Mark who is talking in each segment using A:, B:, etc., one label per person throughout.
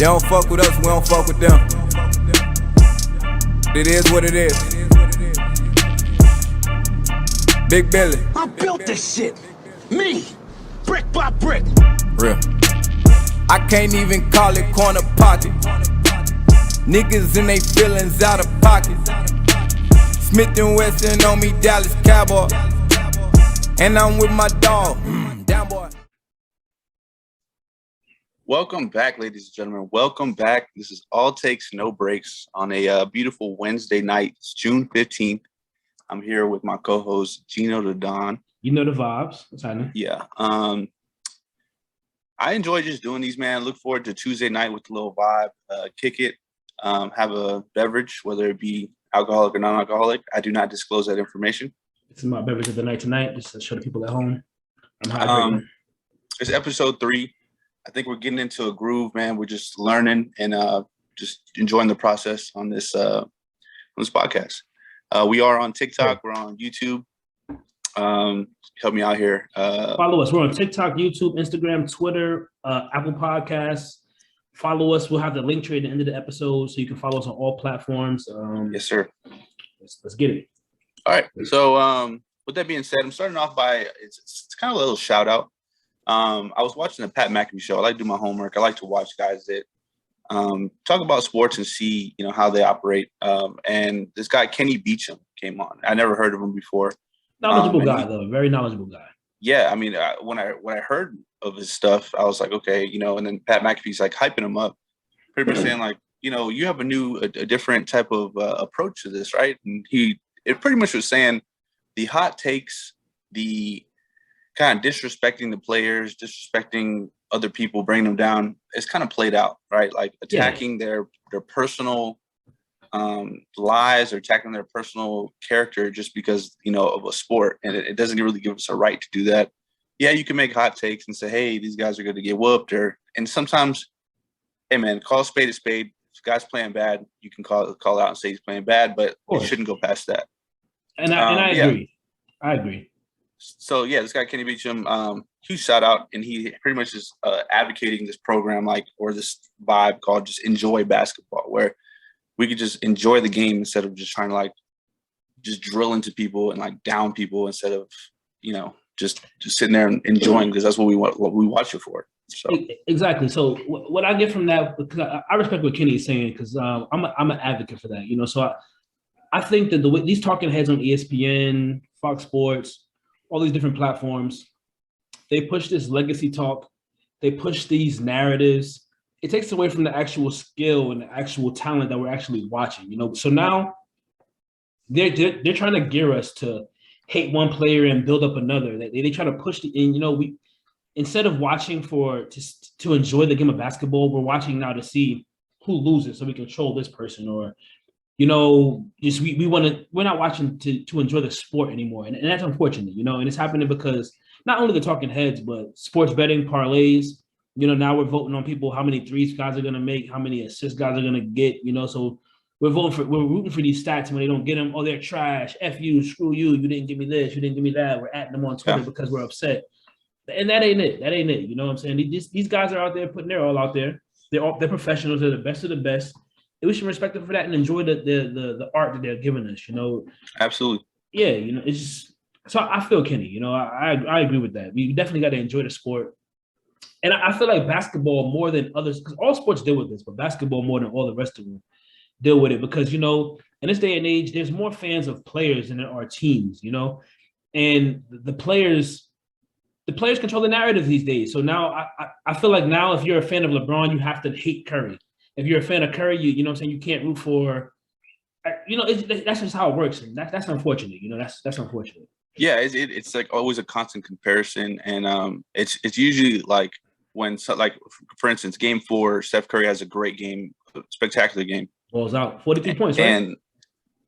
A: They don't fuck with us, we don't fuck with them. It is what it is. Big Billy.
B: I built this shit. Me. Brick by brick.
A: Real. I can't even call it corner pocket. Niggas in they feelings out of pocket. Smith and Wesson on me, Dallas Cowboy. And I'm with my dog, down boy.
C: Welcome back, ladies and gentlemen. Welcome back. This is All Takes, No Breaks on a beautiful Wednesday night. It's June 15th. I'm here with my co-host, Geno Dova.
D: You know the vibes. What's happening?
C: Yeah. I enjoy just doing these, man. Look forward to Tuesday night with a little vibe. Kick it. Have a beverage, whether it be alcoholic or non-alcoholic. I do not disclose that information.
D: This is my beverage of the night tonight, just to show the people at home. I'm hydrating.
C: It's episode 3. I think we're getting into a groove, man. We're just learning and just enjoying the process on this podcast. We are on TikTok. We're on YouTube. Help me out here.
D: Follow us. We're on TikTok, YouTube, Instagram, Twitter, Apple Podcasts. Follow us. We'll have the link tree at the end of the episode, so you can follow us on all platforms.
C: Yes, sir.
D: Let's get it.
C: All right. So with that being said, I'm starting off by it's kind of a little shout out. I was watching the Pat McAfee show. I like to do my homework. I like to watch guys that talk about sports and see, how they operate. And this guy, Kenny Beecham, came on. I never heard of him before.
D: Knowledgeable guy, though. Very knowledgeable guy.
C: Yeah. I mean, when I heard of his stuff, I was like, okay, and then Pat McAfee's like hyping him up, pretty much saying like, you have a different type of approach to this, right? And it pretty much was saying the hot takes, the kind of disrespecting the players, disrespecting other people, bringing them down, it's kind of played out, right? Like attacking their personal lives or attacking their personal character just because, of a sport. And it doesn't really give us a right to do that. Yeah, you can make hot takes and say, hey, these guys are going to get whooped. And sometimes, hey, man, call a spade a spade. If a guy's playing bad, you can call out and say he's playing bad, but it shouldn't go past that.
D: And I agree. Yeah. I agree.
C: So, yeah, this guy, Kenny Beecham, huge shout out. And he pretty much is advocating this program or this vibe called just enjoy basketball, where we could just enjoy the game instead of just trying to just drill into people and down people instead of, just sitting there and enjoying, because that's what we watch it for. So
D: exactly. So what I get from that, because I respect what Kenny is saying, because I'm an advocate for that. So I think that the way these talking heads on ESPN, Fox Sports, all these different platforms, they push this legacy talk. They push these narratives. It takes away from the actual skill and the actual talent that we're actually watching. So now they're trying to gear us to hate one player and build up another. They try to push we instead of watching to enjoy the game of basketball, we're watching now to see who loses so we can troll this person, or we're not watching to enjoy the sport anymore. And that's unfortunate, and it's happening because not only the talking heads, but sports betting parlays, now we're voting on people, how many threes guys are going to make, how many assists guys are going to get, so we're rooting for these stats. When they don't get them, oh, they're trash. F you, screw you. You didn't give me this. You didn't give me that. We're at them on Twitter because we're upset. And that ain't it. You know what I'm saying? These guys are out there putting their all out there. They're professionals. They're the best of the best. And we should respect them for that and enjoy the art that they're giving us.
C: Absolutely.
D: Yeah. It's just so I feel Kenny. I agree with that. We definitely got to enjoy the sport. And I feel like basketball more than others, because all sports deal with this, but basketball more than all the rest of them deal with it, because in this day and age, there's more fans of players than there are teams. And the players control the narrative these days. So now I feel like now if you're a fan of LeBron, you have to hate Curry. If you're a fan of Curry, you know what I'm saying, you can't root for. That's just how it works, and that's unfortunate. That's unfortunate.
C: Yeah, it's always a constant comparison, and it's usually when for instance, Game 4, Steph Curry has a great game, spectacular game.
D: Balls out, 43 points, right?
C: And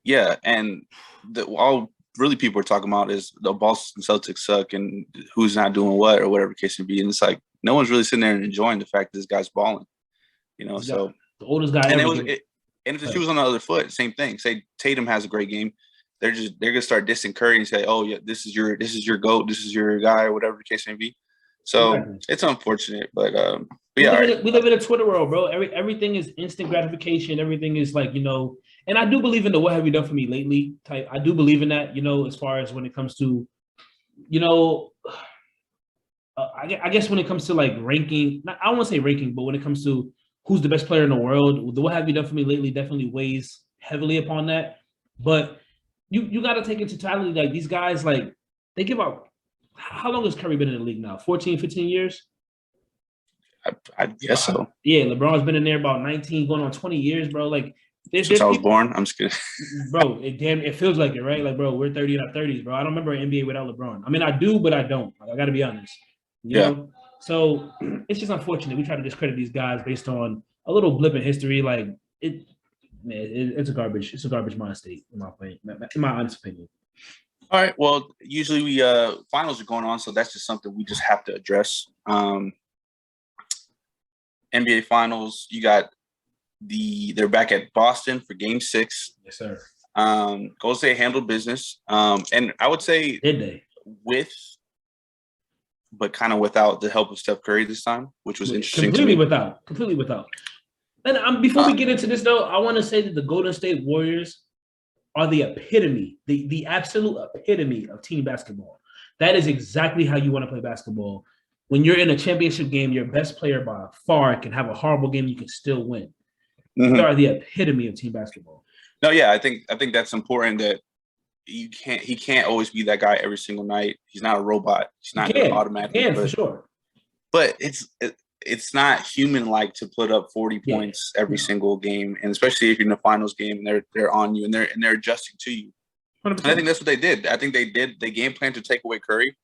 C: yeah, and all really people are talking about is the Boston Celtics suck and who's not doing what or whatever the case may be. And it's no one's really sitting there and enjoying the fact that this guy's balling, so
D: the oldest guy.
C: And and if the shoe was on the other foot, same thing. Say Tatum has a great game. They're gonna start dissing Curry and say, oh yeah, this is your GOAT, this is your guy, or whatever the case may be. So It's unfortunate, but
D: We live in a Twitter world, bro. Everything is instant gratification. Everything is like, and I do believe in the "what have you done for me lately" type. I do believe in that, as far as when it comes to, I guess when it comes to like ranking, I don't want to say ranking, but when it comes to who's the best player in the world, the "what have you done for me lately" definitely weighs heavily upon that. But you got to take into totality, like these guys, like they give out. How long has Curry been in the league now? 14, 15 years?
C: I guess so.
D: Yeah, LeBron's been in there about 19, going on 20 years, bro. Like
C: since I was born, I'm just kidding.
D: Bro, it feels like it, right? Like, bro, we're 30 in our 30s, bro. I don't remember an NBA without LeBron. I mean, I do, but I don't. Like, I got to be honest. You know? So it's just unfortunate. We try to discredit these guys based on a little blip in history. Like, it's a garbage mind state, in my honest opinion.
C: All right. Well, usually we finals are going on, so that's just something we just have to address. NBA Finals, you got they're back at Boston for Game 6.
D: Yes, sir.
C: Golden State handled business, and I would say
D: did they
C: but kind of without the help of Steph Curry this time, which was interesting.
D: Completely without. And before we get into this, though, I want to say that the Golden State Warriors are the epitome, the absolute epitome of team basketball. That is exactly how you want to play basketball. When you're in a championship game, your best player by far can have a horrible game, you can still win. Mm-hmm. They are the epitome of team basketball.
C: No, yeah, I think that's important that he can't always be that guy every single night. He's not a robot. He's not going to automatically.
D: For sure.
C: But it's not human-like to put up 40 points every single game, and especially if you're in the finals game and they're on you and they're adjusting to you. 100%. And I think that's what they did. I think they game planned to take away Curry,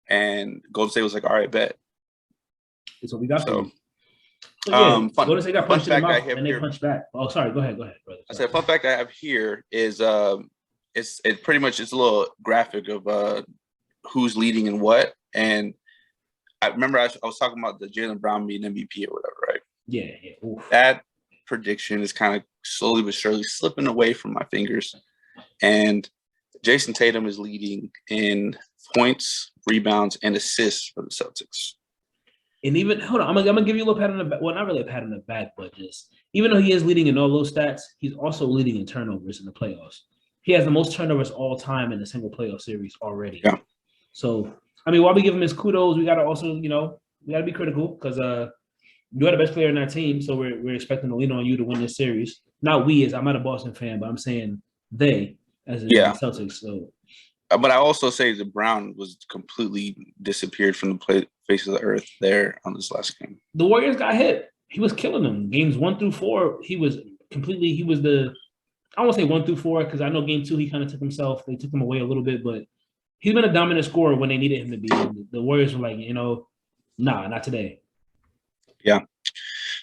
C: and Golden State was like, all right, bet. That's
D: what we got. So Golden State got punched in the mouth and they punched back. Oh, sorry. Go ahead, brother.
C: I said, fun fact I have here is it's pretty much it's a little graphic of who's leading and what. And I remember I was talking about the Jaylen Brown being MVP or whatever, right?
D: Yeah.
C: Oof. That prediction is kind of slowly but surely slipping away from my fingers. And Jason Tatum is leading in points, rebounds, and assists for the Celtics.
D: And even hold on, I'm gonna give you a little pat on the back. Well, not really a pat on the back, but just even though he is leading in all those stats, he's also leading in turnovers in the playoffs. He has the most turnovers all time in a single playoff series already.
C: Yeah.
D: So I mean, while we give him his kudos, we gotta also, we gotta be critical because you are the best player in our team, so we're expecting to lean on you to win this series. Not we, as I'm not a Boston fan, but I'm saying they as the Celtics. So.
C: But I also say that Brown was completely disappeared from the face of the earth there on this last game.
D: The Warriors got hit. He was killing them. Games 1 through 4, I won't say 1 through 4 because I know game 2 he kind of took himself. They took him away a little bit, but he's been a dominant scorer when they needed him to be. The Warriors were like, nah, not today.
C: Yeah.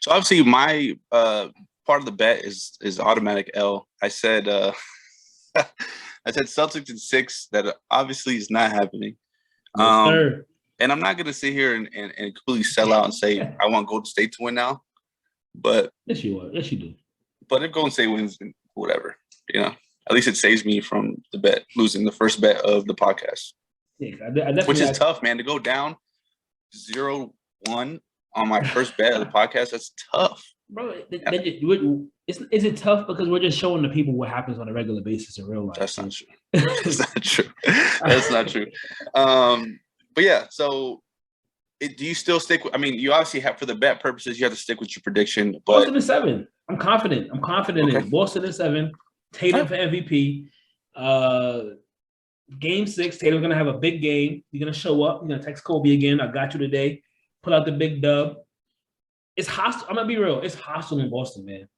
C: So obviously my part of the bet is automatic L. I said I said Celtics in 6. That obviously is not happening.
D: Yes,
C: and I'm not going to sit here and completely sell out and say I want Golden State to win now. But
D: yes, you are. Yes, you do.
C: But if Golden State wins, then whatever. At least it saves me from the bet, losing the first bet of the podcast.
D: Yeah,
C: which is tough, man. To go down 0-1 on my first bet of the podcast, that's tough.
D: Bro, is it tough because we're just showing the people what happens on a regular basis in real life?
C: That's not true. That's not true. That's not true. But yeah, so do you still stick with, you obviously have, for the bet purposes, you have to stick with your prediction. But
D: Boston is 7. I'm confident. In it. Boston is 7. Tatum for MVP. Game 6, Tatum's going to have a big game. You're going to show up. You're going to text Kobe again. I got you today. Pull out the big dub. It's hostile. I'm going to be real. It's hostile in Boston, man.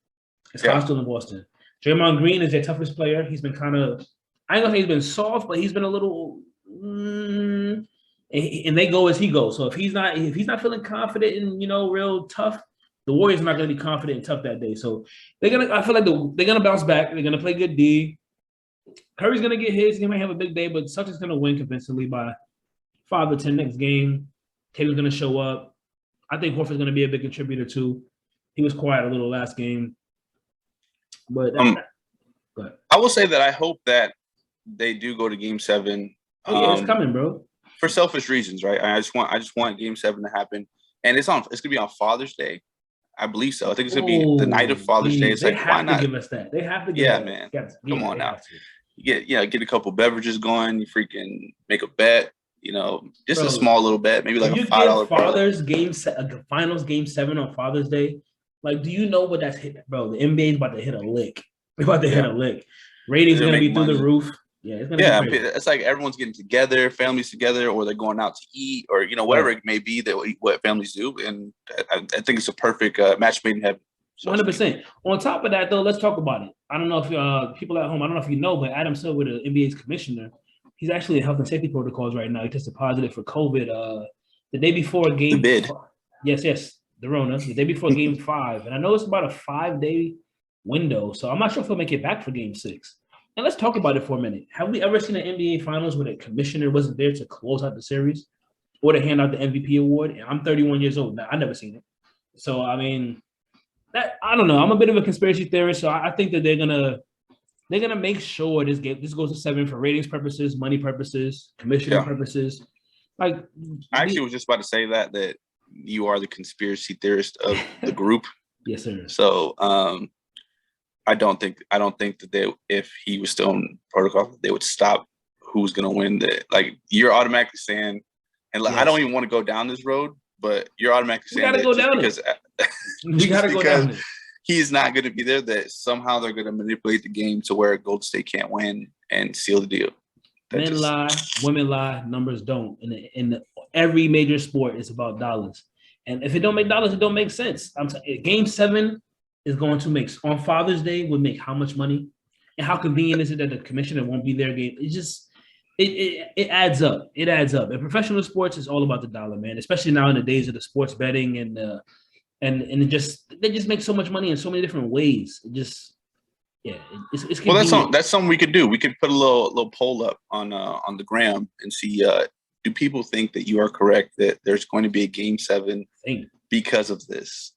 D: It's hostile in Boston. Draymond Green is their toughest player. He's been kind of, I ain't going to say he's been soft, but he's been a little, and they go as he goes. So if he's not feeling confident and, real tough, the Warriors are not going to be confident and tough that day. So I feel like they're going to bounce back. They're going to play good D. Curry's going to get his. He might have a big day, but Celtics going to win convincingly by 5 or 10 next game. Tatum's going to show up. I think Horford's going to be a big contributor too. He was quiet a little last game. But go ahead.
C: I will say that I hope that they do go to Game 7.
D: Oh, yeah, it's coming, bro.
C: For selfish reasons, right? I just want Game 7 to happen. and it's gonna be on Father's Day. I believe so. I think it's gonna be the night of Father's Day. It's
D: they
C: like,
D: have
C: why
D: to
C: not?
D: give us that. They have to give
C: Yeah,
D: us
C: man.
D: that.
C: Come on now.
D: Have to.
C: Get a couple beverages going. You freaking make a bet. Just a
D: Bro,
C: small little bet, maybe like
D: if
C: a
D: you
C: $5
D: give
C: parlay.
D: finals game 7 on Father's Day, like, do you know what that's hit, bro? The NBA is about to hit a lick. They're about to hit a lick. Ratings are gonna be through the roof. Yeah, it's gonna be crazy.
C: It's like everyone's getting together, families together, or they're going out to eat, or whatever it may be what families do. And I think it's a perfect match made in heaven.
D: 100%. On top of that, though, let's talk about it. I don't know if people at home, I don't know if you know, but Adam Silver, the NBA's commissioner, he's actually in health and safety protocols right now. He tested positive for COVID the day before game.
C: The bid.
D: Yes, the Rona, the day before game 5. And I know it's about a 5-day window, so I'm not sure if he'll make it back for game 6. And let's talk about it for a minute. Have we ever seen an NBA Finals where the commissioner wasn't there to close out the series or to hand out the MVP award? And I'm 31 years old now. I've never seen it. So, I mean, I don't know. I'm a bit of a conspiracy theorist, so I think that they're gonna make sure this goes to 7 for ratings purposes, money purposes, commissioner purposes. Like,
C: I actually was just about to say that you are the conspiracy theorist of the group.
D: Yes, sir.
C: So I don't think that if he was still in protocol, they would stop who's gonna win. You're automatically saying, and I don't even want to go down this road, but you're automatically saying that
D: we gotta go down it.
C: He's not going to be there, that somehow they're going to manipulate the game to where Golden State can't win and seal the deal.
D: Men lie, women lie, numbers don't. In every major sport, it's about dollars. And if it don't make dollars, it don't make sense. Game 7 is going to make, on Father's Day, would make how much money? And how convenient is it that the commissioner won't be there? It just, it adds up. It adds up. In professional sports, it's all about the dollar, man. Especially now in the days of the sports betting and they just make so much money in so many different ways. It just, it's
C: well, that's something we could do. We could put a little poll up on the gram and see, do people think that you are correct that there's going to be a game 7 because of this?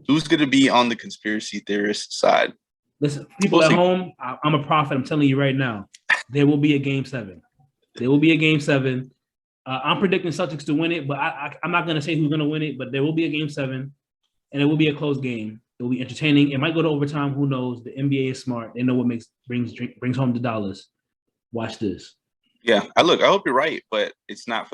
C: Who's going to be on the conspiracy theorist side?
D: Listen, people at home, I'm a prophet. I'm telling you right now, there will be a game 7. There will be a game 7. I'm predicting Celtics to win it, but I'm not going to say who's going to win it, but there will be a game 7, and it will be a close game. It will be entertaining. It might go to overtime. Who knows? The NBA is smart. They know what brings home the dollars. Watch this.
C: Yeah, I hope you're right, but it's not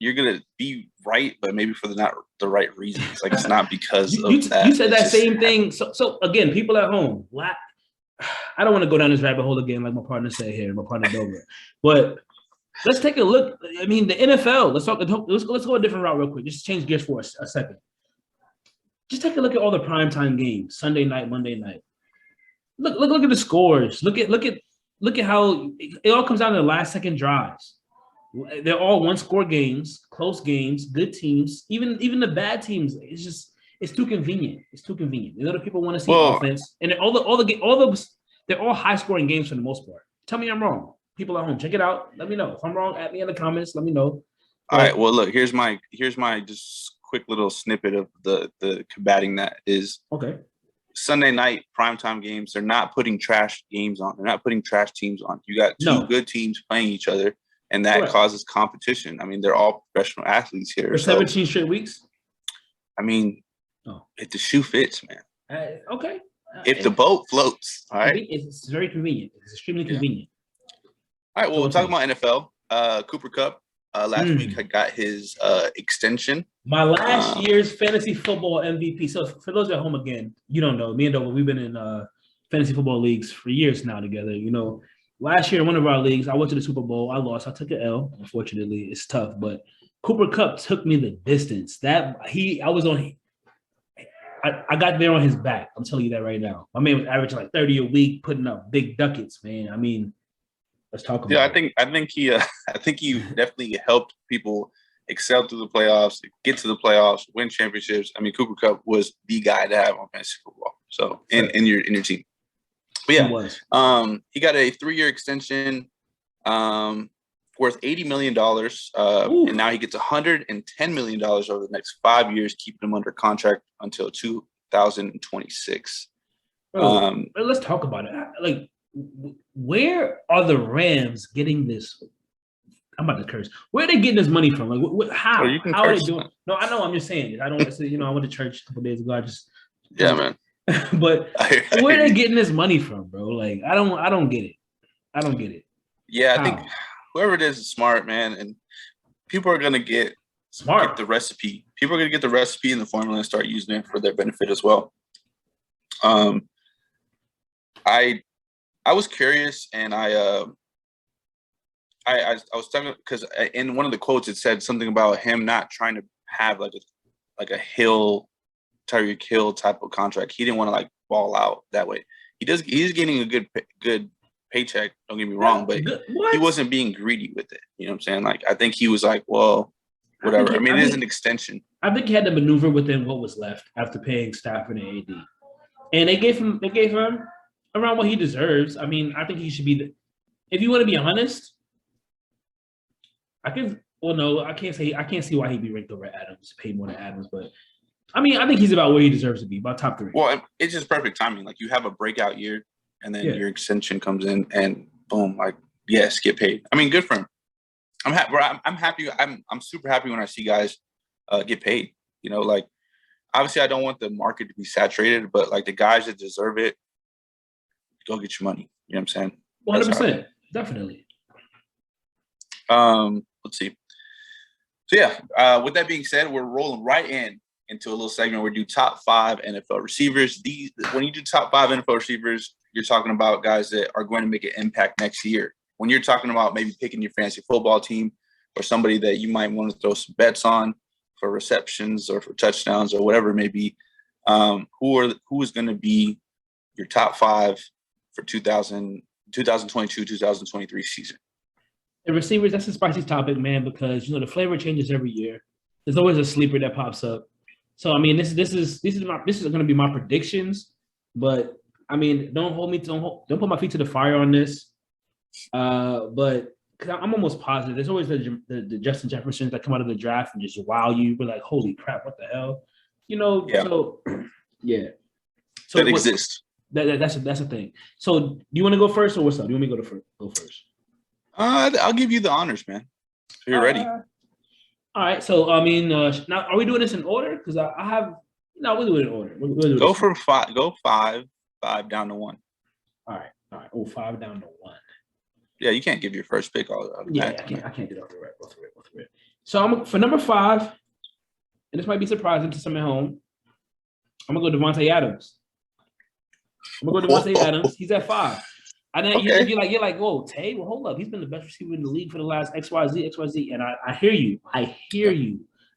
C: you're going to be right, but maybe for not the right reasons. Like, it's not because of that.
D: You said that same thing. So again, people at home, I don't want to go down this rabbit hole again, like my partner said here, my partner Dova, but let's take a look. I mean, the NFL. Let's go a different route real quick. Just change gears for a second. Just take a look at all the primetime games, Sunday night, Monday night. Look at the scores. Look at how it all comes down to the last second drives. They're all one-score games, close games, good teams. Even the bad teams. It's too convenient. It's too convenient. The other people want to see offense, and they're all high-scoring games for the most part. Tell me I'm wrong. People at home, check it out. Let me know if I'm wrong. At me in the comments. Let me know.
C: All right. Well, look. Here's my just quick little snippet of the combating that is.
D: Okay.
C: Sunday night primetime games. They're not putting trash games on. They're not putting trash teams on. You got two good teams playing each other, and that causes competition. I mean, they're all professional athletes here.
D: For 17 straight weeks.
C: I mean, if the shoe fits, man.
D: Okay.
C: If the boat floats, all right.
D: It's very convenient. It's extremely convenient.
C: All right, well, we're talking about NFL. Cooper Kupp last week got his extension.
D: My last year's fantasy football MVP. So for those at home, again, you don't know, me and Dova, we've been in fantasy football leagues for years now together. Last year in one of our leagues, I went to the Super Bowl. I lost. I took an L. Unfortunately, it's tough. But Cooper Kupp took me the distance. I got there on his back. I'm telling you that right now. My man was averaging like 30 a week, putting up big ducats, man. I mean, let's talk about it.
C: I think he definitely helped people excel through the playoffs, get to the playoffs, win championships. I mean, Cooper Kupp was the guy to have on fantasy football. So in your team. But yeah, he got a 3-year extension worth $80 million. And now he gets $110 million over the next 5 years, keeping him under contract until 2026.
D: Let's talk about it. Like, where are the Rams getting this? I'm about to curse. Where are they getting this money from? Like, how?
C: you can
D: How are they
C: curse,
D: doing?
C: man.
D: No, I know. I'm just saying. I don't want to say. I went to church a couple days ago.
C: Yeah, man.
D: But
C: I
D: where are
C: hear
D: they
C: you.
D: getting this money from, bro? Like, I don't get it. I don't get it.
C: Yeah, I
D: How?
C: think whoever it is smart, man, and people are gonna get
D: Smart.
C: the recipe. People are gonna get the recipe and the formula and start using it for their benefit as well. I was curious, and I was talking because in one of the quotes it said something about him not trying to have like a Tyreek Hill type of contract. He didn't want to like ball out that way. He's getting a good paycheck. Don't get me wrong, but he wasn't being greedy with it. You know what I'm saying? Like I think he was like, well, whatever. It is an extension.
D: I think he had to maneuver within what was left after paying Stafford and AD, and they gave him around what he deserves. I mean, I think he should be. If you want to be honest, I can. Well, no, I can't see why he'd be ranked over Adams, paid more than Adams, but I mean, I think he's about where he deserves to be, about top 3.
C: Well, it's just perfect timing. Like you have a breakout year, and then your extension comes in, and boom, like yes, get paid. I mean, good for him. I'm happy. I'm super happy when I see guys get paid. You know, like obviously I don't want the market to be saturated, but like the guys that deserve it, go get your money. You know what I'm saying?
D: 100%, definitely.
C: Let's see. So yeah, with that being said, we're rolling right into a little segment where we do top 5 NFL receivers. When you do top 5 NFL receivers, you're talking about guys that are going to make an impact next year. When you're talking about maybe picking your fantasy football team or somebody that you might want to throw some bets on for receptions or for touchdowns or whatever it may be, who is going to be your top 5 for 2022, 2023 season?
D: And receivers, that's a spicy topic, man, because the flavor changes every year. There's always a sleeper that pops up. So I mean, this is going to be my predictions, but I mean, don't put my feet to the fire on this. But because I'm almost positive, there's always the Justin Jeffersons that come out of the draft and just wow you. We're like, holy crap, what the hell?
C: Yeah.
D: So yeah. So
C: that exists.
D: That's a thing. So do you want to go first or what's up? Do you want me to go first?
C: I'll give you the honors, man. If you're ready.
D: All right. So I mean, now are we doing this in order? Because I have we'll do it in order. We'll
C: go for 5. Go 5 down to 1.
D: All right. Oh, 5 down to 1.
C: Yeah, you can't give your first pick all.
D: Yeah, I can't get off the rip. So I'm for number 5, and this might be surprising to some at home. I'm gonna go Devontae Adams. Adams. He's at 5. I know you're like, whoa, Tay. Well, hold up. He's been the best receiver in the league for the last XYZ. And I hear you.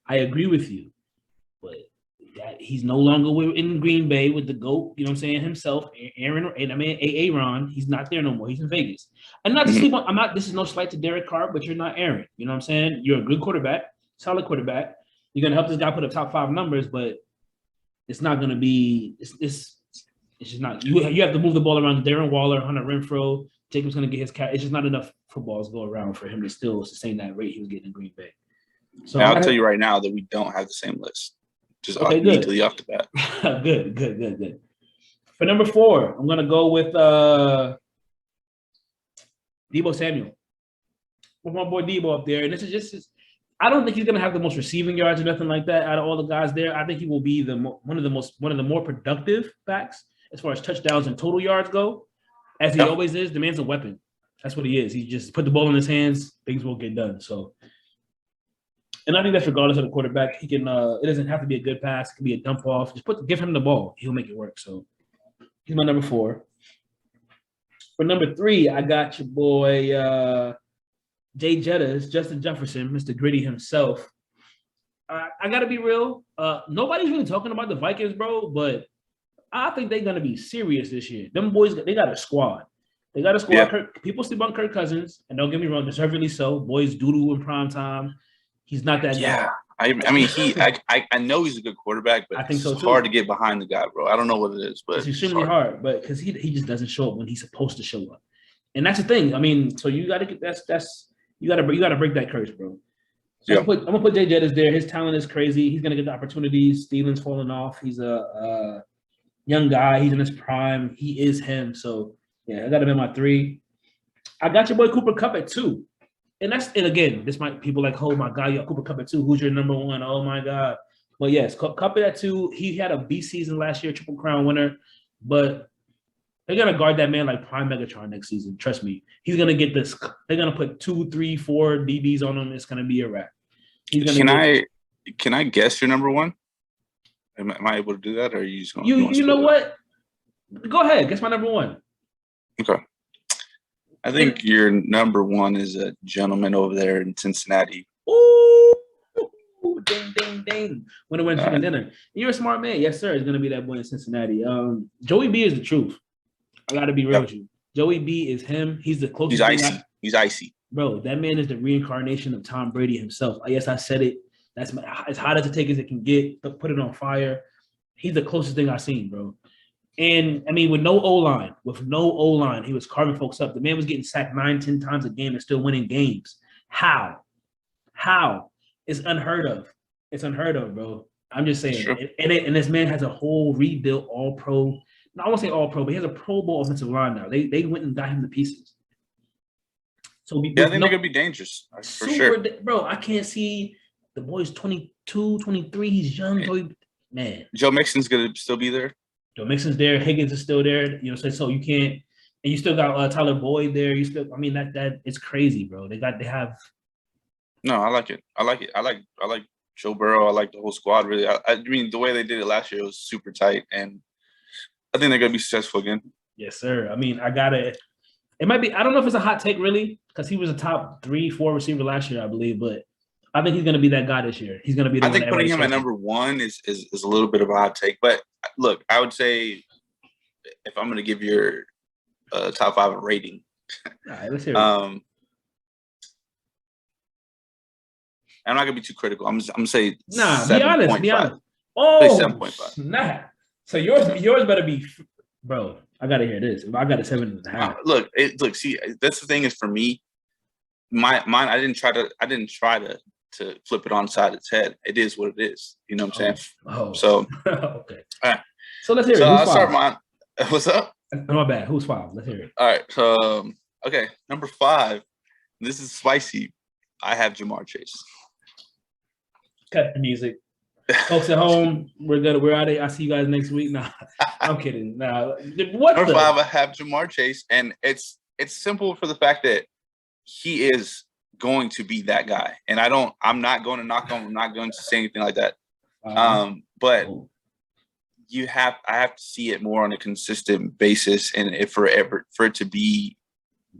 D: I agree with you. But he's no longer in Green Bay with the GOAT, you know what I'm saying, himself, Aaron. He's not there no more. He's in Vegas. And not to sleep on, this is no slight to Derek Carr, but you're not Aaron. You know what I'm saying? You're a good quarterback, solid quarterback. You're going to help this guy put up top 5 numbers, but it's not going to be, it's just not. You have to move the ball around. Darren Waller, Hunter Renfrow, Jacob's going to get his catch. It's just not enough footballs go around for him to still sustain that rate he was getting in Green Bay.
C: So I'll tell you right now that we don't have the same list. Just immediately off the bat.
D: Good. For number 4, I'm going to go with Deebo Samuel. With my boy Deebo up there. And this is just I don't think he's going to have the most receiving yards or nothing like that out of all the guys there. I think he will be one of the more productive backs as far as touchdowns and total yards go, as he always is. The man's a weapon. That's what he is. He just put the ball in his hands, things will get done. So, and I think that's regardless of the quarterback. He can. It doesn't have to be a good pass. It can be a dump off. Just give him the ball. He'll make it work. So, he's my number 4. For number 3, I got your boy Jay Jettas, Justin Jefferson, Mr. Gritty himself. I gotta be real. Nobody's really talking about the Vikings, bro, but I think they're gonna be serious this year. Them boys, they got a squad. They got a squad. Yeah. People sleep on Kirk Cousins, and don't get me wrong, deservedly so. Boys doodle in prime time. He's not that guy.
C: I mean, I know he's a good quarterback, but I think it's hard to get behind the guy, bro. I don't know what it is, but
D: it's extremely hard. But because he just doesn't show up when he's supposed to show up, and that's the thing. I mean, so you got to get you got to break that curse, bro. So I'm gonna put Jay Jettas there. His talent is crazy. He's gonna get the opportunities. Steven's falling off. He's a young guy. He's in his prime. He is him. So yeah, I got him in my 3. I got your boy Cooper Kupp at 2. and again, this might people like, oh my God, Cooper Kupp at 2. Who's your number 1? Oh my God. But yes, Kupp at 2. He had a B season last year, Triple Crown winner. But they're gonna guard that man like Prime Megatron next season. Trust me, he's gonna get this. They're gonna put 2, 3, 4 DBs on him. It's gonna be a wrap.
C: Can I guess your number 1? Am I able to do that, or are you just going?
D: You know what? Go ahead. Guess my number 1.
C: Okay. I think your number 1 is a gentleman over there in Cincinnati.
D: Ooh, ding, ding, ding. Winner wins chicken dinner. You're a smart man. Yes, sir. It's going to be that boy in Cincinnati. Joey B is the truth. I got to be real with you. Joey B is him. He's the closest.
C: He's icy.
D: Bro, that man is the reincarnation of Tom Brady himself. Yes, I said it. That's as hot as a take as it can get. Put it on fire. He's the closest thing I've seen, bro. And I mean, with no O-line, he was carving folks up. The man was getting sacked 9, 10 times a game and still winning games. How? It's unheard of. It's unheard of, bro. I'm just saying. Sure. And this man has a whole rebuilt all-pro. I won't say all-pro, but he has a Pro Bowl offensive line now. They went and got him to pieces. So
C: I think they're going to be dangerous, for sure.
D: Bro, I can't see the boy's 22, 23. He's young. Man.
C: Joe Mixon's going to still be there.
D: Joe Mixon's there. Higgins is still there. You know, so you can't, and you still got Tyler Boyd there. You still, I mean, that it's crazy, bro. They have.
C: No, I like it. I like Joe Burrow. I like the whole squad. Really, I mean, the way they did it last year was super tight, and I think they're gonna be successful again.
D: Yes, sir. I mean, it might be. I don't know if it's a hot take, really, because he was a top 3, 4 receiver last year, I believe, but I think he's going to be that guy this year. He's going to be. I think
C: putting him at number 1 is a little bit of a hot take, but look, I would say if I'm going to give your top 5 a rating,
D: all right, let's hear it.
C: I'm not going to be too critical. I'm going to say
D: be honest. Be honest. Oh, 7.5. Nah. So yours better be, bro. I got to hear this. I got a 7.5.
C: Look. See, that's the thing is for me. Mine. I didn't try to flip it on side its head. It is what it is. You know what I'm saying?
D: Oh.
C: So
D: okay.
C: All right.
D: So let's hear it.
C: I'll start mine. What's up?
D: My bad. Who's 5? Let's hear it.
C: All right. So okay, number 5. This is spicy. I have Jamar Chase.
D: Cut the music. Folks at home, we're out of here. I'll see you guys next week. Nah, I'm kidding. Nah,
C: number 5, I have Jamar Chase, and it's simple for the fact that he is going to be that guy, and I'm not going to knock him. I'm not going to say anything like that. But I have to see it more on a consistent basis, and for it to be,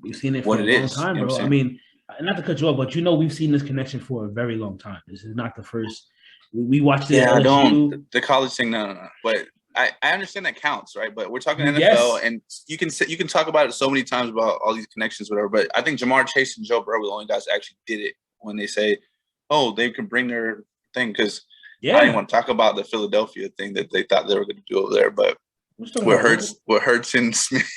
D: we've seen it for a long time, bro. I mean, not to cut you off, but we've seen this connection for a very long time. This is not the first. We watched it.
C: Yeah, the college thing. No. But I understand that counts, right? But we're talking NFL, and you can talk about it so many times about all these connections, whatever. But I think Jamar Chase and Joe Burrow were the only guys that actually did it when they say, "Oh, they can bring their thing." Because I didn't want to talk about the Philadelphia thing that they thought they were going to do over there. But what hurts in Smith,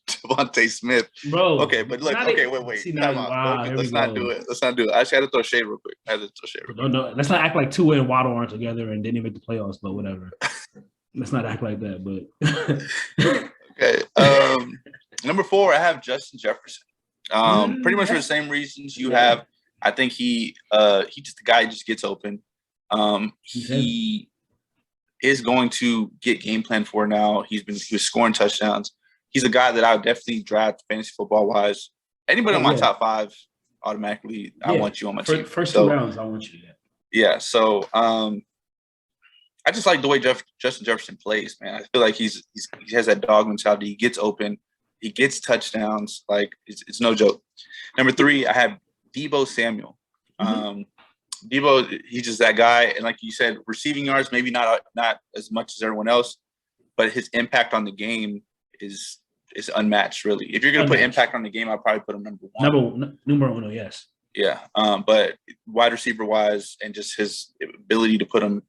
C: Devontae Smith,
D: bro.
C: Okay, but look, wait. Let's not do it. I just had to throw shade real quick.
D: No, let's not act like Tua and Waddle aren't together and didn't make the playoffs. But whatever. Let's not act like that. But
C: okay. Number 4, I have Justin Jefferson. Pretty much for the same reasons you have. I think he just the guy who just gets open. He is going to get game plan for now. He was scoring touchdowns. He's a guy that I would definitely draft fantasy football wise. Anybody on my top 5, automatically, I want you on my team.
D: First 2 rounds, I want you.
C: Yeah. So I just like the way Justin Jefferson plays, man. I feel like he has that dog mentality. He gets open. He gets touchdowns. Like, it's no joke. Number 3, I have Deebo Samuel. Deebo, he's just that guy. And like you said, receiving yards, maybe not as much as everyone else, but his impact on the game is unmatched, really. If you're going to put impact on the game, I'll probably put him number 1.
D: Number 1, yes.
C: Yeah. But wide receiver wise and just his ability to put him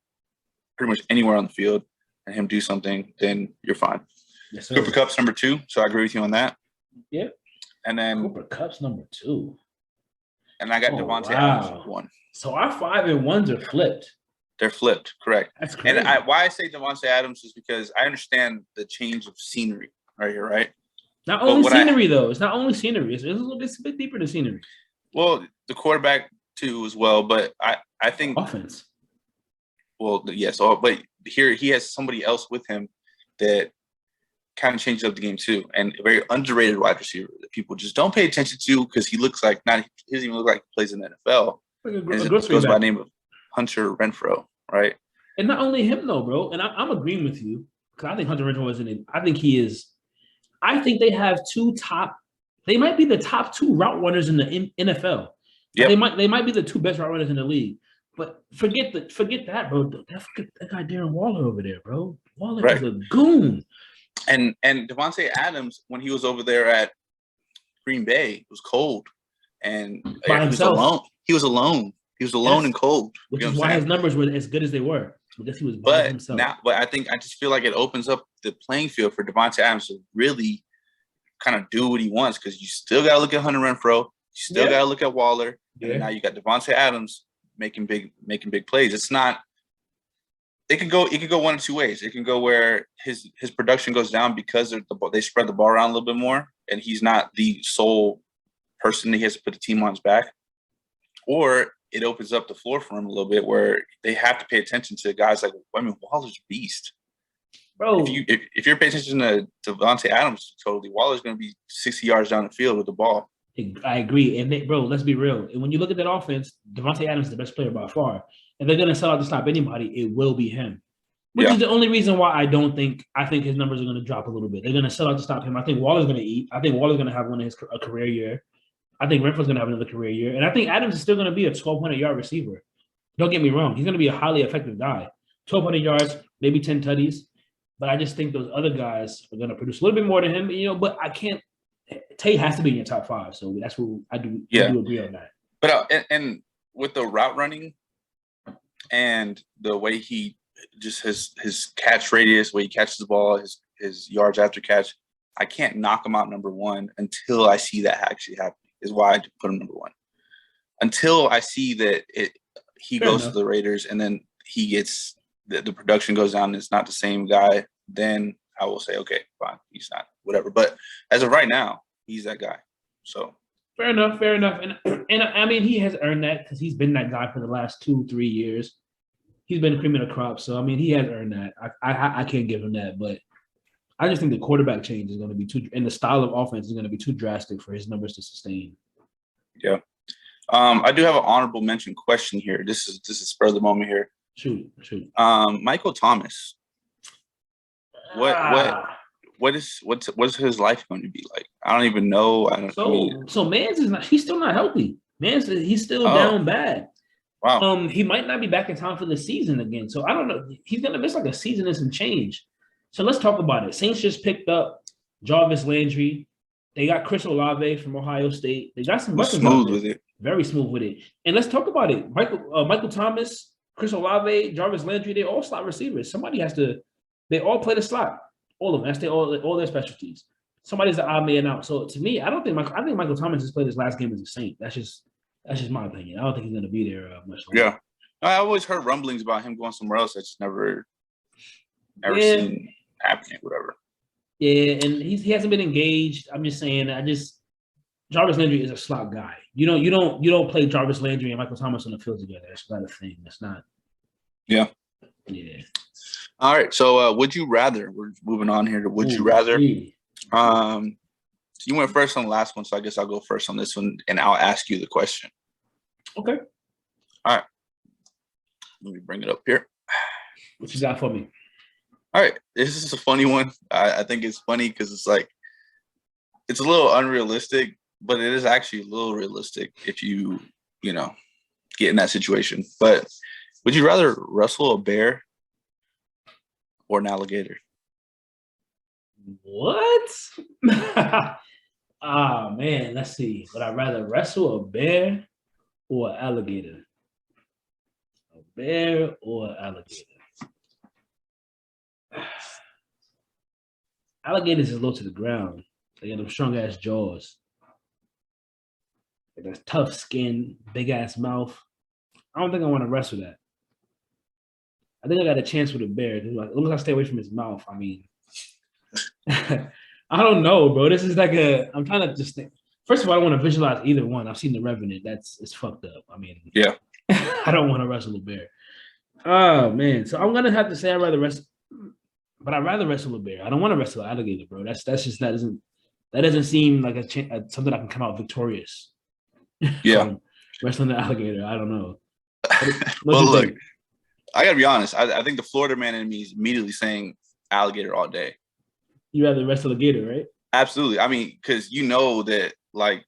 C: pretty much anywhere on the field and him do something, then you're fine.
D: Yes, sir.
C: Cooper Kupp's number 2, so I agree with you on that.
D: Yeah.
C: And then
D: Cooper Kupp's number 2.
C: And I got Devontae Adams 1.
D: So our 5 and 1s are flipped.
C: They're flipped, correct.
D: That's crazy.
C: And why I say Devontae Adams is because I understand the change of scenery right here, right?
D: Not only scenery, though. It's not only scenery. It's a bit deeper than scenery.
C: Well, the quarterback too as well, but I think
D: Offense.
C: well, yes, but here he has somebody else with him that kind of changes up the game too, and a very underrated wide receiver that people just don't pay attention to because he looks like he doesn't even look like he plays in the NFL.
D: Like
C: And
D: a
C: it
D: grocery
C: goes by the
D: bag.
C: name of Hunter Renfro, right?
D: And not only him though, bro. And I'm agreeing with you because I think Hunter Renfrow isn't it. I think he is. I think they have two top. They might be the top two route runners in the NFL.
C: Yep.
D: They might be the two best route runners in the league. But forget that, bro. That guy Darren Waller over there, bro. Waller is a goon.
C: And Devontae Adams, when he was over there at Green Bay, it was cold, and
D: By
C: he
D: himself.
C: was alone. He was alone. He was alone and cold,
D: which is why his numbers were as good as they were. Because he was by himself.
C: But I just feel like it opens up the playing field for Devontae Adams to really kind of do what he wants because you still got to look at Hunter Renfro, you still got to look at Waller, and now you got Devontae Adams making big plays. It's not. It could go one of two ways. It can go where his production goes down because they spread the ball around a little bit more, and he's not the sole person that he has to put the team on his back, or it opens up the floor for him a little bit where they have to pay attention to guys like Waller's a beast.
D: Bro,
C: if you're paying attention to Devontae Adams, totally Waller's going to be 60 yards down the field with the ball.
D: I agree. And bro, let's be real. And when you look at that offense, Devontae Adams is the best player by far. If they're going to sell out to stop anybody, it will be him. Which is the only reason why I think his numbers are going to drop a little bit. They're going to sell out to stop him. I think Waller's going to eat. I think Waller's going to have a career year. I think Renfro's going to have another career year. And I think Adams is still going to be a 1,200-yard receiver. Don't get me wrong. He's going to be a highly effective guy. 1,200 yards, maybe 10 tutties. But I just think those other guys are going to produce a little bit more than him. But I can't – Tay has to be in your top five. So that's what I do agree on that.
C: But and with the route running and the way he just his catch radius, where he catches the ball, his yards after catch, I can't knock him out number one until I see that actually happen. Is why I put him number one. Until I see that he goes to the Raiders and then he gets the production goes down and it's not the same guy, then I will say, okay, fine, he's not, whatever. But as of right now, he's that guy. So
D: fair enough. And I mean, he has earned that because he's been that guy for the last 2-3 years. He's been cream of the crop. So I mean, he has earned that. I can't give him that, but I just think the quarterback change is going to be too, and the style of offense is going to be too drastic for his numbers to sustain.
C: Yeah. I do have an honorable mention question here. This is spur of the moment here.
D: Shoot.
C: Michael Thomas. What's his life going to be like? I don't even know.
D: So Mans is not. He's still not healthy. He's still down bad.
C: Wow.
D: He might not be back in time for the season again. So I don't know. He's going to miss like a season and some change. So let's talk about it. Saints just picked up Jarvis Landry. They got Chris Olave from Ohio State. They got some weapons
C: smooth with it.
D: Very smooth with it. And let's talk about it. Michael Thomas, Chris Olave, Jarvis Landry, they're all slot receivers. Somebody has to – they all play the slot. All of them. That's all their specialties. Somebody's the odd man out. So to me, I think Michael Thomas has played his last game as a Saint. That's just my opinion. I don't think he's going to be there much longer.
C: Yeah. I always heard rumblings about him going somewhere else. I just never seen happening, whatever.
D: Yeah, and he hasn't been engaged. I'm just saying, Jarvis Landry is a slot guy. You don't play Jarvis Landry and Michael Thomas on the field together. That's not a thing. That's not.
C: Yeah.
D: Yeah.
C: All right. So, would you rather? We're moving on here to would you rather.
D: Gee.
C: You went first on the last one, so I guess I'll go first on this one, and I'll ask you the question.
D: Okay.
C: All right. Let me bring it up here.
D: What you got for me?
C: All right. This is a funny one. I think it's funny because it's like it's a little unrealistic, but it is actually a little realistic if you get in that situation. But would you rather wrestle a bear or an alligator?
D: What? Man, let's see. Would I rather wrestle a bear or an alligator? A bear or an alligator? Alligators is low to the ground. They got them strong ass jaws. They got tough skin, big ass mouth. I don't think I want to wrestle that. I think I got a chance with a bear. As long as I stay away from his mouth, I mean, I don't know, bro. This is like I'm trying to just think. First of all, I don't want to visualize either one. I've seen The Revenant. It's fucked up. I mean,
C: Yeah.
D: I don't want to wrestle a bear. Oh man, so I'm gonna have to say I'd rather wrestle a bear. I don't want to wrestle an alligator, bro. That's just that doesn't seem like something I can come out victorious.
C: Yeah.
D: Wrestling an alligator, I don't know.
C: Well, look, I gotta be honest. I think the Florida man in me is immediately saying alligator all day.
D: You rather wrestle a gator, right?
C: Absolutely. I mean, because you know that, like,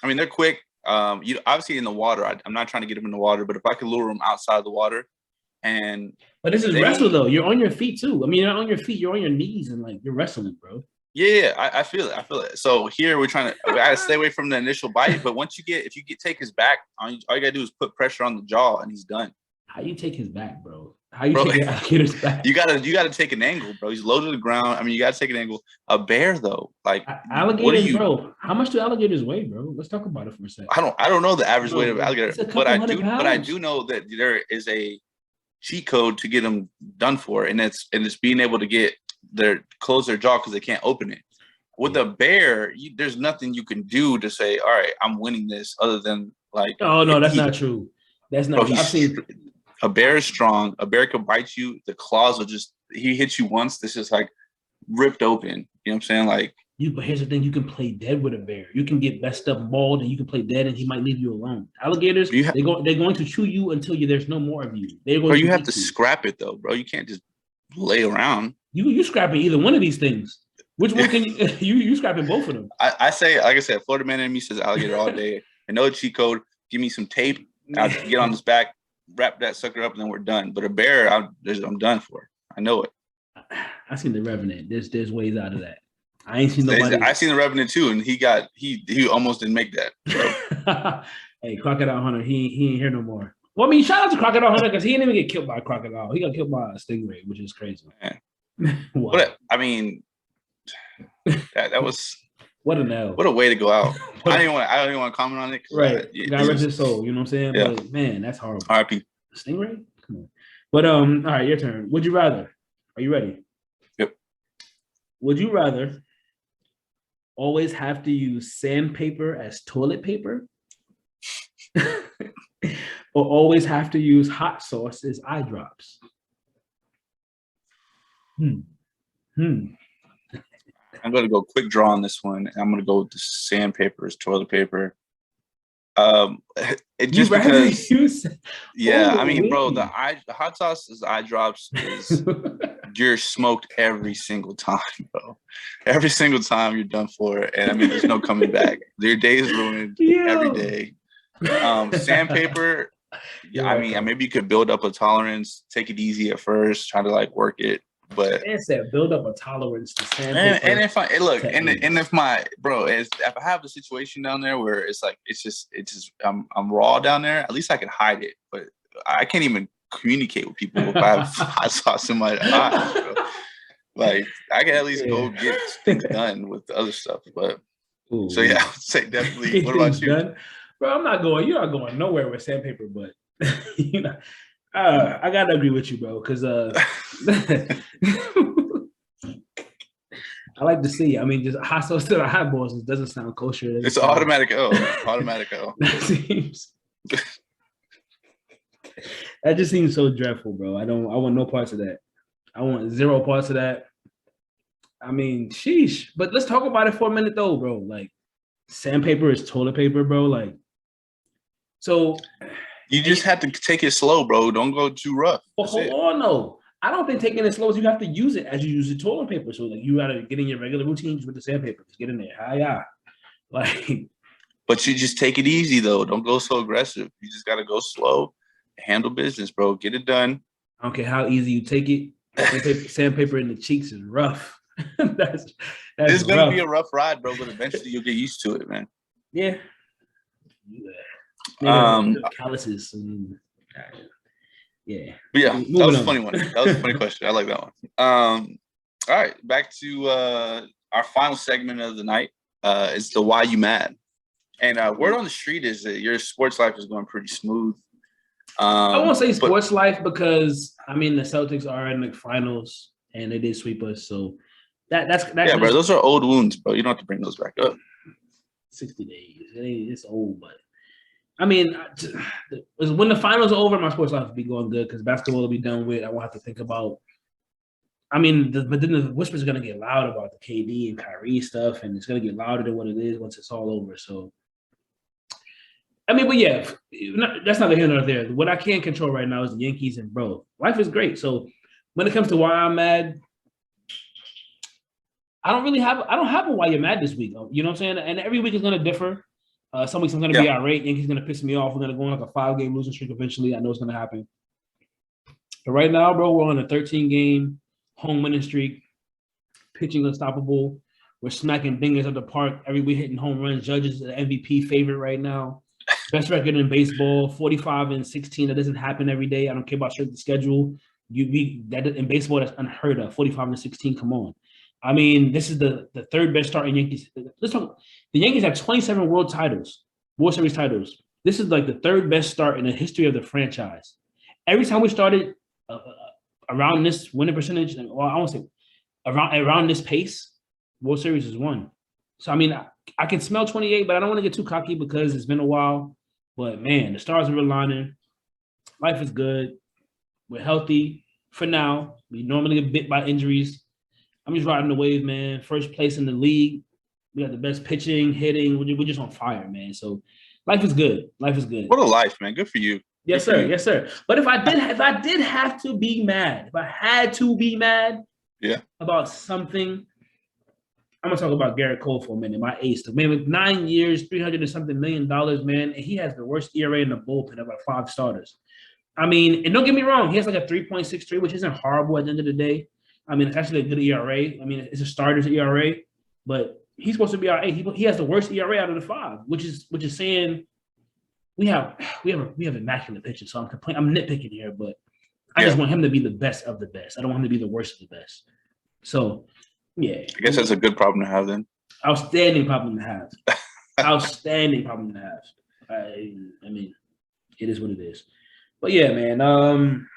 C: I mean, they're quick. You obviously in the water. I'm not trying to get them in the water, but if I could lure them outside the water,
D: but this is wrestle though. You're on your feet too. I mean, you're not on your feet. You're on your knees and like you're wrestling, bro.
C: Yeah, I feel it. So here we gotta stay away from the initial bite. But once if you take his back, all you gotta do is put pressure on the jaw, and he's done.
D: How you take his back, bro? How you take the alligator's back?
C: You gotta take an angle, bro. He's low to the ground. I mean, you gotta take an angle. A bear though, like
D: alligators, bro. How much do alligators weigh, bro? Let's talk about it for a second.
C: I don't know the average weight of alligator, but I do know that there is a cheat code to get them done for, and it's being able to close their jaw because they can't open it. With a bear, there's nothing you can do to say, all right, I'm winning this, other than like. Oh
D: no, that's not true. That's not. I've seen.
C: A bear is strong. A bear can bite you. The claws will he hits you once. This is like ripped open. You know what I'm saying? Like
D: but here's the thing: you can play dead with a bear. You can get messed up, mauled, and you can play dead, and he might leave you alone. Alligators, they're going to chew you until there's no more of you.
C: You have to scrap it though, bro. You can't just lay around.
D: You scrapping either one of these things. Which one can you scrapping both of them?
C: I say, like I said, Florida man in me says alligator all day. I know a cheat code. Give me some tape. I'll get on his back, wrap that sucker up, and then we're done. But a bear, I'm done for. I know it.
D: I seen The Revenant. There's ways out of that. I ain't seen nobody.
C: I seen The Revenant too, and he almost didn't make that. So.
D: Hey, Crocodile Hunter, he ain't here no more. Well, I mean, shout out to Crocodile Hunter because he didn't even get killed by a crocodile. He got killed by a stingray, which is crazy.
C: Wow. I mean, that was
D: what an L.
C: What a way to go out. I don't even want to comment on it.
D: Right. God rest his soul. You know what I'm saying? Yeah. But, man, that's horrible.
C: R.I.P.
D: Stingray? Come on. But all right, your turn. Would you rather? Are you ready?
C: Yep.
D: Would you rather always have to use sandpaper as toilet paper? Or always have to use hot sauce as eye drops?
C: I'm going to go quick draw on this one. I'm going to go with the sandpaper as toilet paper. It just because, yeah, I mean, bro, the hot sauce as eye drops is you're smoked every single time, bro. Every single time you're done for it, and I mean, there's no coming back. Your day is ruined every day. Sandpaper, I mean, maybe you could build up a tolerance, take it easy at first, try to like work it. But
D: man said build up a tolerance to sandpaper.
C: And if if I have a situation down there where it's just I'm raw down there, at least I can hide it. But I can't even communicate with people if I have hot sauce in my eyes. Bro. Like I can at least go get things done with the other stuff. But so yeah, I would say definitely. What about you? Done?
D: Bro, you're not going nowhere with sandpaper, but you know. I gotta agree with you, bro, because I like to see. I mean, just hot sauce to the eyeballs doesn't sound kosher.
C: It's automatic O. Automatic O.
D: That just seems so dreadful, bro. I want no parts of that. I want 0 parts of that. I mean, sheesh. But let's talk about it for a minute, though, bro. Like, sandpaper is toilet paper, bro. Like, so.
C: You just have to take it slow, bro. Don't go too rough.
D: Well, hold on, though. I don't think taking it slow is you have to use it as you use the toilet paper. So, like, you got to get in your regular routines with the sandpaper. Just get in there. Hi-ya. Like. But
C: you just take it easy, though. Don't go so aggressive. You just got to go slow. Handle business, bro. Get it done.
D: I don't care how easy you take it. Sandpaper in the cheeks is rough. That's
C: it's going to be a rough ride, bro, but eventually you'll get used to it, man.
D: Yeah. Calluses and yeah.
C: But yeah, that was a funny one. That was a funny question. I like that one. All right, back to our final segment of the night. It's the Why You Mad. And word on the street is that your sports life is going pretty smooth.
D: I won't say sports life because I mean the Celtics are in the finals and they did sweep us, so that's
C: yeah, bro. Those are old wounds, bro. You don't have to bring those back up.
D: 60 days. It's old, but I mean, when the finals are over, my sports life will be going good because basketball will be done with. I won't have to think about. I mean, but then the whispers are gonna get loud about the KD and Kyrie stuff, and it's gonna get louder than what it is once it's all over. So, I mean, but yeah, that's not the here nor there. What I can't control right now is the Yankees, and bro, life is great. So, when it comes to why I'm mad, I don't have a why you're mad this week. You know what I'm saying? And every week is gonna differ. Some weeks I'm gonna be irate. Yankees gonna piss me off. We're gonna go on like a 5-game losing streak eventually. I know it's gonna happen. But right now, bro, we're on a 13-game home winning streak, pitching unstoppable. We're smacking dingers at the park. Every week hitting home runs. Judge is the MVP favorite right now. Best record in baseball, 45-16. That doesn't happen every day. I don't care about strength of schedule. That in baseball, that's unheard of. 45-16. Come on. I mean, this is the third best start in Yankees. Let's talk. The Yankees have 27 World Series titles. This is like the third best start in the history of the franchise. Every time we started around this winning percentage, well, I won't say around this pace, World Series is won. So, I mean, I can smell 28, but I don't want to get too cocky because it's been a while. But, man, the stars are aligning. Life is good. We're healthy for now. We normally get bit by injuries. I'm just riding the wave, man. First place in the league. We got the best pitching, hitting. We're just on fire, man. So life is good. Life is good.
C: What a life, man. Good for you.
D: Yes, sir. Yes, sir. But if I did have to be mad, if I had to be mad about something, I'm gonna talk about Garrett Cole for a minute, my ace. The man with 9 years, $300 and something million, man, and he has the worst ERA in the bullpen of like 5 starters. I mean, and don't get me wrong, he has like a 3.63, which isn't horrible at the end of the day. I mean, it's actually a good ERA. I mean, it's a starter's ERA, but he's supposed to be our 8. He has the worst ERA out of the 5, which is saying we have immaculate pitching. So I'm nitpicking here, but I just want him to be the best of the best. I don't want him to be the worst of the best. So, yeah.
C: I guess that's a good problem to have then.
D: Outstanding problem to have. Outstanding problem to have. I mean, it is what it is. But yeah, man.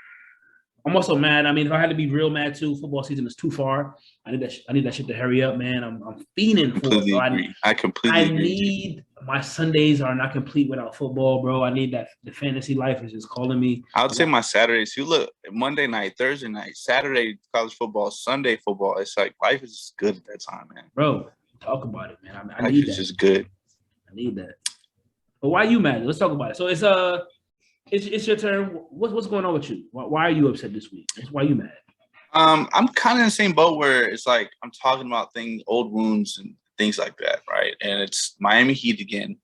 D: I'm also mad. I mean, if I had to be real mad too, football season is too far. I need that shit to hurry up, man. I'm fiending for it.
C: I completely agree.
D: Need my Sundays are not complete without football, bro. I need that. The fantasy life is just calling me.
C: I would say my Saturdays. You look Monday night, Thursday night, Saturday college football, Sunday football. It's like life is good at that time, man.
D: Bro, talk about it, man. I
C: life
D: need
C: is
D: that.
C: Just good.
D: I need that. But why are you mad? Let's talk about it. So it's your turn. What's going on with you? Why are you upset this week? Why are you mad?
C: I'm kind of in the same boat where it's like I'm talking about old wounds and things like that, right? And it's Miami Heat again.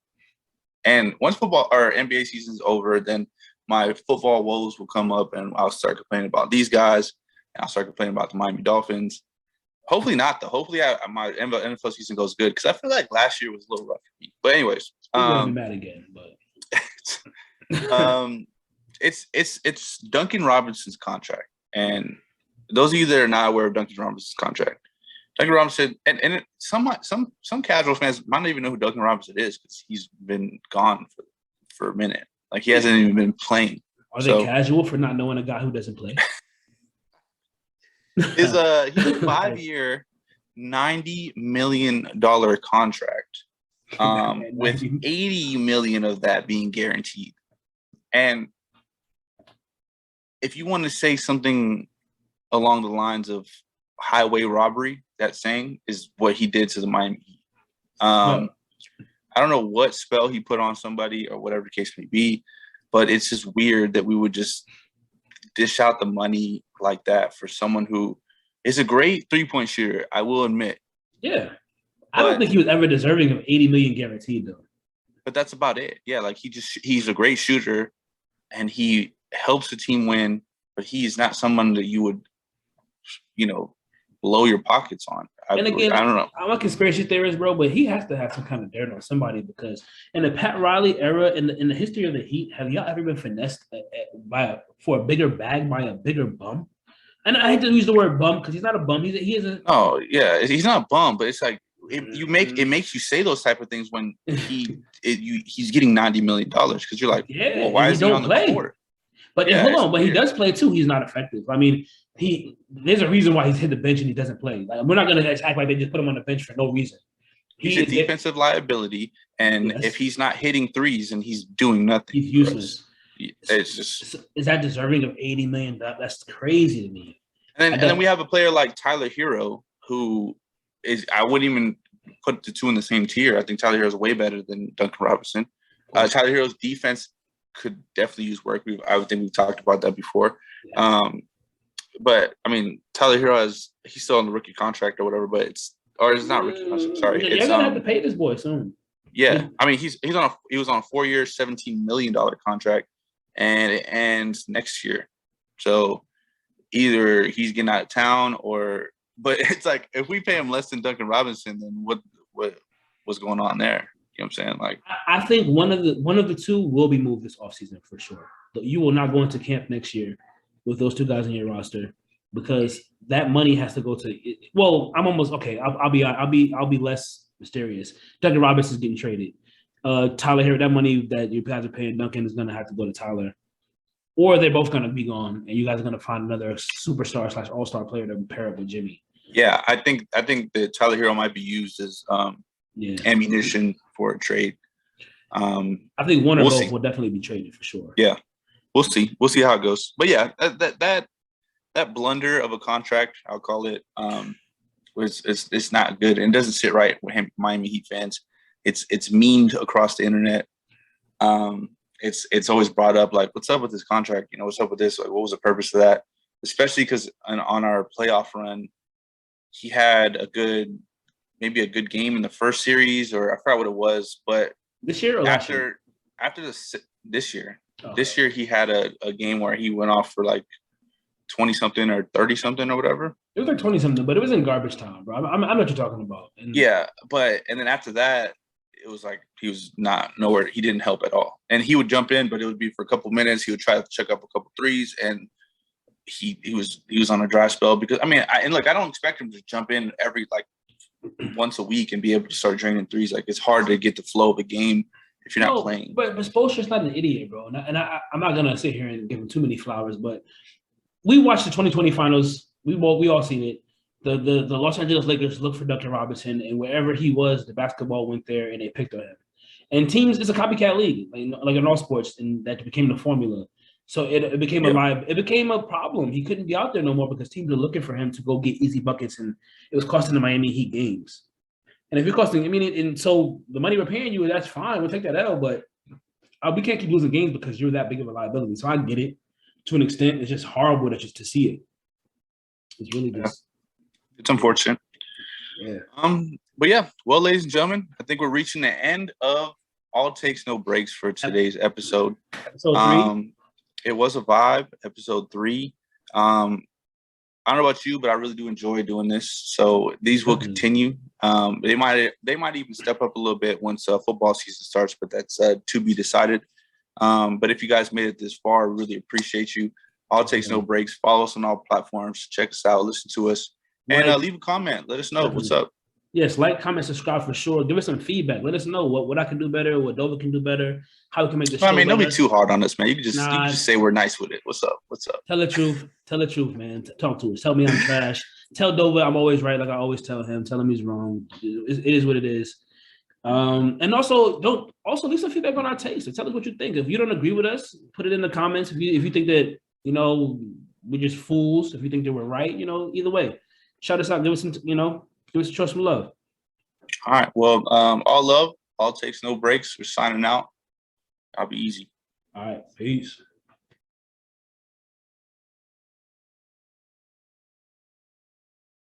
C: And once football or NBA season is over, then my football woes will come up and I'll start complaining about these guys and I'll start complaining about the Miami Dolphins. Hopefully not, though. Hopefully my NFL season goes good because I feel like last year was a little rough for me. But anyways.
D: I'm going to be mad again, but...
C: It's Duncan Robinson's contract, and those of you that are not aware of Duncan Robinson's contract, Duncan Robinson, and some casual fans might not even know who Duncan Robinson is because he's been gone for a minute. Like he hasn't even been playing.
D: Are they casual for not knowing a guy who doesn't play?
C: He's a 5-year, $90 million contract, with $80 million of that being guaranteed. And if you want to say something along the lines of highway robbery, that saying is what he did to the Miami Heat. I don't know what spell he put on somebody or whatever the case may be, but it's just weird that we would just dish out the money like that for someone who is a great 3-point shooter, I will admit.
D: Yeah. I don't think he was ever deserving of $80 million guaranteed, though.
C: But that's about it. Yeah, like he's a great shooter and he helps the team win, but he's not someone that you would, blow your pockets on.
D: And again,
C: I don't know.
D: I'm a conspiracy theorist, bro, but he has to have some kind of dirt on somebody because in the Pat Riley era, in the history of the Heat, have y'all ever been finessed for a bigger bag by a bigger bum? And I hate to use the word bum because he's not a bum. He is a.
C: Oh yeah, he's not a bum, but it's like it makes you say those type of things when he's getting $90 million because you're like, well, why is he on the court?
D: But hold on, but he does play too. He's not effective. I mean, there's a reason why he's hit the bench and he doesn't play. Like we're not gonna act like they just put him on the bench for no reason.
C: He's a defensive liability, and if he's not hitting threes, and he's doing nothing,
D: he's useless.
C: It's just
D: is that deserving of $80 million? That's crazy to me.
C: And then we have a player like Tyler Hero, who is I wouldn't even put the two in the same tier. I think Tyler Hero is way better than Duncan Robinson. Tyler Hero's defense could definitely use work. I think we've talked about that before. Yeah. But I mean, Tyler Hero he's still on the rookie contract or whatever, but it's not rookie contract. Sorry,
D: you're gonna have to pay this boy soon.
C: Yeah, I mean, he was on a 4-year, $17 million contract, and it ends next year. So either he's getting out of town, but it's like if we pay him less than Duncan Robinson, then what's going on there? You know what I'm saying? Like,
D: I think one of the two will be moved this offseason for sure. You will not go into camp next year with those two guys on your roster, because that money has to go to. Well, I'm almost okay. I'll be less mysterious. Duncan Robinson's getting traded. Tyler Hero, that money that you guys are paying Duncan is going to have to go to Tyler, or they're both going to be gone, and you guys are going to find another superstar / all-star player to pair up with Jimmy.
C: Yeah, I think that Tyler Hero might be used as ammunition for a trade.
D: I think one or both will definitely be traded for sure.
C: Yeah. We'll see. We'll see how it goes. But yeah, that blunder of a contract, I'll call it, it's not good, and it doesn't sit right with Miami Heat fans. It's memed across the internet. It's always brought up like, what's up with this contract? You know, what's up with this? Like, what was the purpose of that? Especially because on our playoff run, he had maybe a good game in the first series, or I forgot what it was. But
D: this year or
C: after this year. This year he had a game where he went off for like 20-something or 30-something or whatever.
D: It was like 20-something, but it was in garbage time, bro. I know what you're talking about. And
C: then after that, it was like he was nowhere. He didn't help at all. And he would jump in, but it would be for a couple minutes. He would try to check up a couple threes, and he was on a dry spell because I don't expect him to jump in every like once a week and be able to start draining threes. Like, it's hard to get the flow of a game if you're not playing.
D: But Spoelstra's not an idiot, bro. And I'm not gonna sit here and give him too many flowers, but we watched the 2020 finals. We all seen it. The Los Angeles Lakers looked for Duncan Robinson, and wherever he was, the basketball went there, and they picked on him. And teams, it's a copycat league, like in all sports, and that became the formula. So it became it became a problem. He couldn't be out there no more because teams are looking for him to go get easy buckets, and it was costing the Miami Heat games. And if you're costing, and so the money we're paying you, that's fine. We'll take that L, but we can't keep losing games because you're that big of a liability. So I get it to an extent. It's just horrible to see it. It's really just.
C: It's unfortunate.
D: Yeah.
C: But yeah, well, ladies and gentlemen, I think we're reaching the end of All Takes No Breaks for today's episode.
D: Episode 3.
C: It was a vibe. Episode 3. I don't know about you, but I really do enjoy doing this. So these will continue. They might even step up a little bit once football season starts, but that's to be decided. But if you guys made it this far, I really appreciate you. All Takes No Breaks. Follow us on all platforms. Check us out. Listen to us. And leave a comment. Let us know what's up.
D: Yes, like, comment, subscribe for sure. Give us some feedback. Let us know what I can do better, what Dova can do better, how we can make this show
C: don't be too hard on us, man. You can just say we're nice with it. What's up?
D: Tell the truth. Tell the truth, man. Talk to us. Tell me I'm trash. Tell Dova I'm always right, like I always tell him. Tell him he's wrong. It is what it is. And also leave some feedback on our taste. Tell us what you think. If you don't agree with us, put it in the comments. If you think that we're just fools, if you think that we're right, either way, shout us out. Give us some love.
C: All right. Well, all love, all takes no breaks. We're signing out. I'll be easy.
D: All right. Peace.